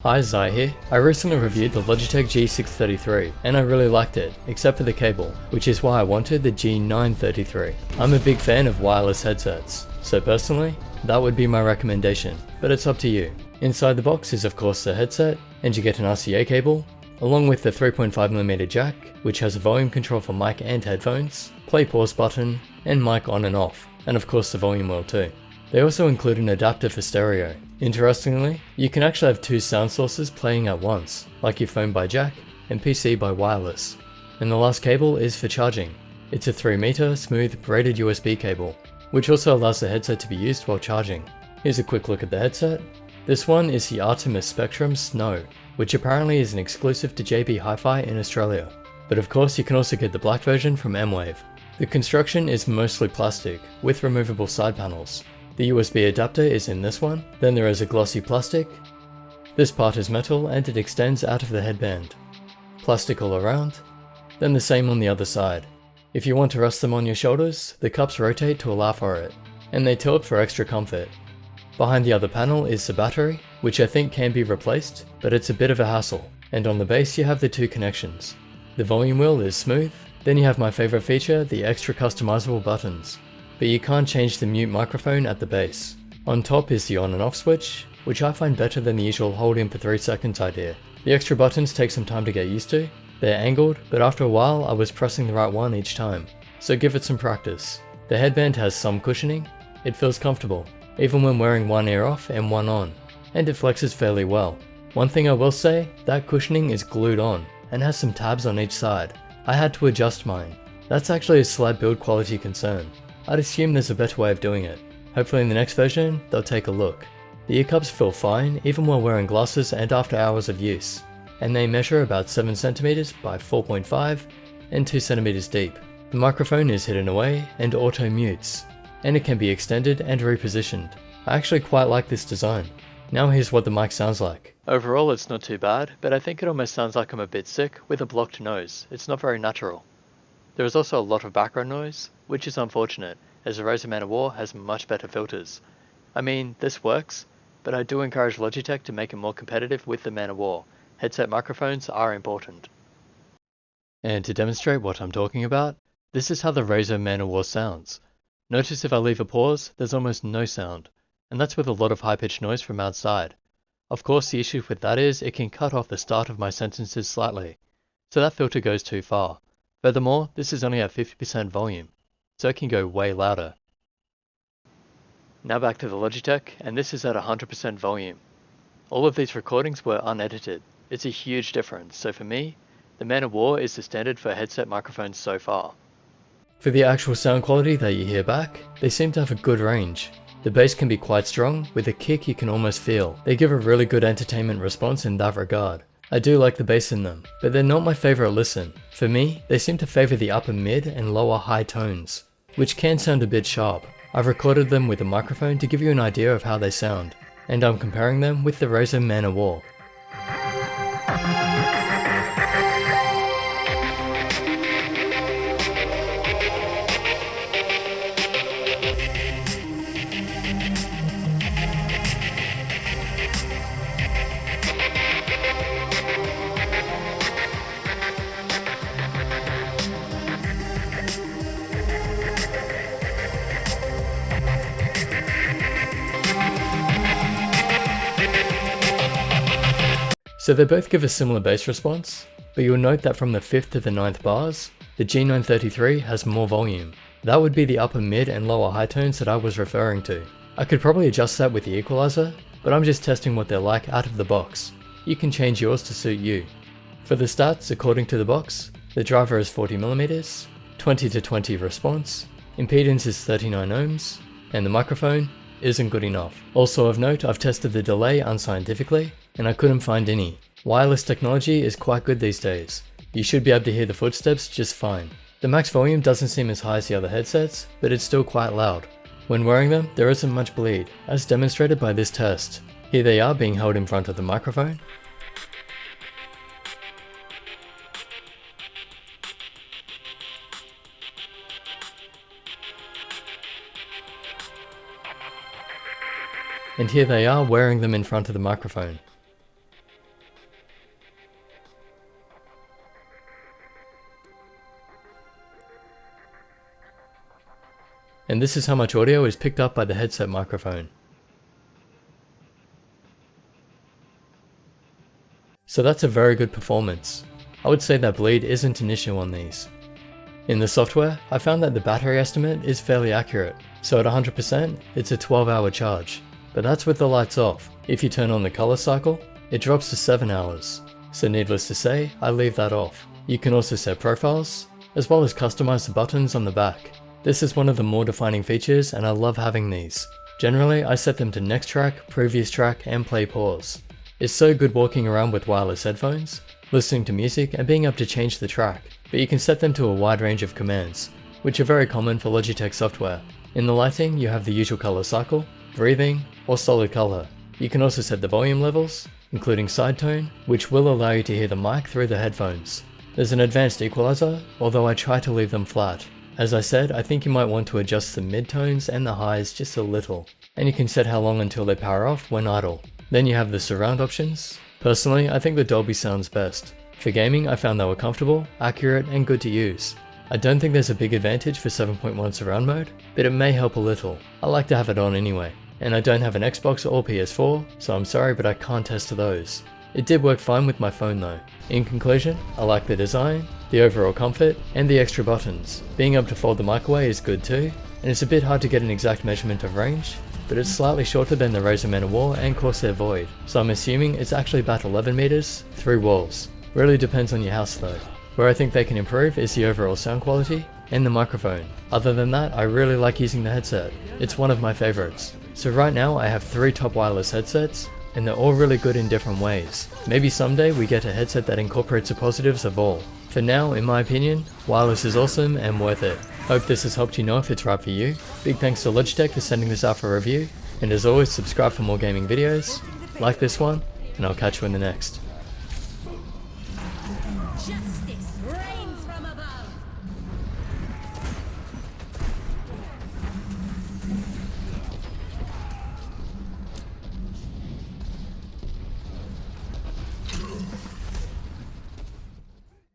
Hi, Zai here. I recently reviewed the Logitech G633 and I really liked it, except for the cable, which is why I wanted the G933. I'm a big fan of wireless headsets, so personally, that would be my recommendation, but it's up to you. Inside the box is of course the headset, and you get an RCA cable, along with the 3.5mm jack, which has a volume control for mic and headphones, play pause button, and mic on and off, and of course the volume wheel too. They also include an adapter for stereo. Interestingly, you can actually have two sound sources playing at once, like your phone by jack and PC by wireless. And the last cable is for charging. It's a 3 meter smooth braided USB cable, which also allows the headset to be used while charging. Here's a quick look at the headset. This one is the Artemis Spectrum Snow, which apparently is an exclusive to JB Hi-Fi in Australia. But of course you can also get the black version from M-Wave. The construction is mostly plastic, with removable side panels. The USB adapter is in this one, then there is a glossy plastic. This part is metal and it extends out of the headband. Plastic all around, then the same on the other side. If you want to rest them on your shoulders, the cups rotate to allow for it, and they tilt for extra comfort. Behind the other panel is the battery, which I think can be replaced, but it's a bit of a hassle. And on the base you have the two connections. The volume wheel is smooth, then you have my favorite feature, the extra customizable buttons. But you can't change the mute microphone at the base. On top is the on and off switch, which I find better than the usual hold in for 3 seconds idea. The extra buttons take some time to get used to. They're angled, but after a while I was pressing the right one each time, so give it some practice. The headband has some cushioning. It feels comfortable, even when wearing one ear off and one on, and it flexes fairly well. One thing I will say, that cushioning is glued on, and has some tabs on each side. I had to adjust mine. That's actually a slight build quality concern. I'd assume there's a better way of doing it. Hopefully in the next version, they'll take a look. The ear cups feel fine even while wearing glasses and after hours of use, and they measure about 7 cm by 4.5 and 2 cm deep. The microphone is hidden away and auto mutes, and it can be extended and repositioned. I actually quite like this design. Now here's what the mic sounds like. Overall it's not too bad, but I think it almost sounds like I'm a bit sick with a blocked nose. It's not very natural. There is also a lot of background noise, which is unfortunate, as the Razer ManO'War has much better filters. I mean, this works, but I do encourage Logitech to make it more competitive with the ManO'War. Headset microphones are important. And to demonstrate what I'm talking about, this is how the Razer ManO'War sounds. Notice if I leave a pause, there's almost no sound, and that's with a lot of high-pitched noise from outside. Of course the issue with that is it can cut off the start of my sentences slightly, so that filter goes too far. Furthermore, this is only at 50% volume, so it can go way louder. Now back to the Logitech, and this is at 100% volume. All of these recordings were unedited. It's a huge difference, so for me, the ManO'War is the standard for headset microphones so far. For the actual sound quality that you hear back, they seem to have a good range. The bass can be quite strong, with a kick you can almost feel. They give a really good entertainment response in that regard. I do like the bass in them, but they're not my favorite listen. For me, they seem to favor the upper mid and lower high tones, which can sound a bit sharp. I've recorded them with a microphone to give you an idea of how they sound, and I'm comparing them with the Razer ManO'War. So they both give a similar bass response, but you'll note that from the 5th to the 9th bars, the G933 has more volume. That would be the upper mid and lower high tones that I was referring to. I could probably adjust that with the equalizer, but I'm just testing what they're like out of the box. You can change yours to suit you. For the stats, according to the box, the driver is 40mm, 20 to 20 response, impedance is 39 ohms, and the microphone isn't good enough. Also of note, I've tested the delay unscientifically, and I couldn't find any. Wireless technology is quite good these days. You should be able to hear the footsteps just fine. The max volume doesn't seem as high as the other headsets, but it's still quite loud. When wearing them, there isn't much bleed, as demonstrated by this test. Here they are being held in front of the microphone. And here they are wearing them in front of the microphone. and this is how much audio is picked up by the headset microphone. So that's a very good performance. I would say that bleed isn't an issue on these. In the software, I found that the battery estimate is fairly accurate, so at 100% it's a 12-hour charge. But that's with the lights off. If you turn on the color cycle, it drops to 7 hours. So needless to say, I leave that off. You can also set profiles, as well as customize the buttons on the back. This is one of the more defining features and I love having these. Generally, I set them to next track, previous track, and play pause. It's so good walking around with wireless headphones, listening to music and being able to change the track, but you can set them to a wide range of commands, which are very common for Logitech software. In the lighting, you have the usual color cycle, breathing, or solid color. You can also set the volume levels, including side tone, which will allow you to hear the mic through the headphones. There's an advanced equalizer, although I try to leave them flat. As I said, I think you might want to adjust the mid-tones and the highs just a little, and you can set how long until they power off when idle. Then you have the surround options. Personally, I think the Dolby sounds best. For gaming, I found they were comfortable, accurate, and good to use. I don't think there's a big advantage for 7.1 surround mode, but it may help a little. I like to have it on anyway. And I don't have an Xbox or PS4, so I'm sorry but I can't test those. It did work fine with my phone though. In conclusion, I like the design, the overall comfort, and the extra buttons. Being able to fold the mic away is good too, and it's a bit hard to get an exact measurement of range, but it's slightly shorter than the Razer ManO'War and Corsair Void, so I'm assuming it's actually about 11 meters, 3 walls. Really depends on your house though. Where I think they can improve is the overall sound quality and the microphone. Other than that, I really like using the headset. It's one of my favorites. So right now I have 3 top wireless headsets, and they're all really good in different ways. Maybe someday we get a headset that incorporates the positives of all. For now, in my opinion, wireless is awesome and worth it. Hope this has helped you know if it's right for you. Big thanks to Logitech for sending this out for review, and as always, subscribe for more gaming videos, like this one, and I'll catch you in the next. Justice reigns from above.